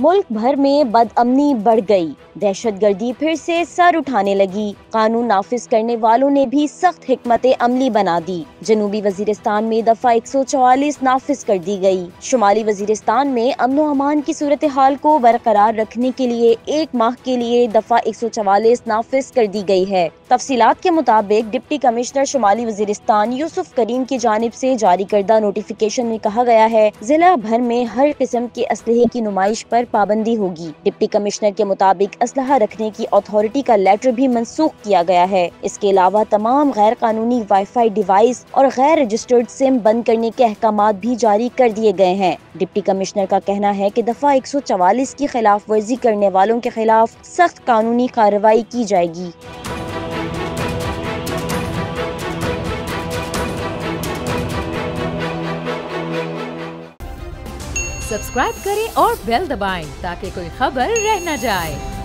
मुल्क भर में बदअमनी बढ़ गई, दहशतगर्दी फिर से सर उठाने लगी। कानून नाफिज करने वालों ने भी सख्त हिकमत अमली बना दी। जनूबी वजीरिस्तान में दफा 144 नाफिज कर दी गई। शुमाली वजीरिस्तान में अमन व अमान की सूरत हाल को बरकरार रखने के लिए 1 माह के लिए दफा 144 नाफिज कर दी गई है। तफसीलात के मुताबिक डिप्टी कमिश्नर शुमाली वजीरिस्तान यूसुफ करीम की जानिब से जारी करदा नोटिफिकेशन में कहा गया है, जिला भर में हर किस्म के असलहे की नुमाइश पर पाबंदी होगी। डिप्टी कमिश्नर के मुताबिक असलहा रखने की अथॉरिटी का लेटर भी मंसूख किया गया है। इसके अलावा तमाम गैर कानूनी वाईफाई डिवाइस और गैर रजिस्टर्ड सिम बंद करने के अहकामात भी जारी कर दिए गए हैं। डिप्टी कमिश्नर का कहना है कि दफा 144 की खिलाफ वर्जी करने वालों के खिलाफ सख्त कानूनी कार्रवाई की जाएगी। सब्सक्राइब करें और बेल दबाएं ताकि कोई खबर रह न जाए।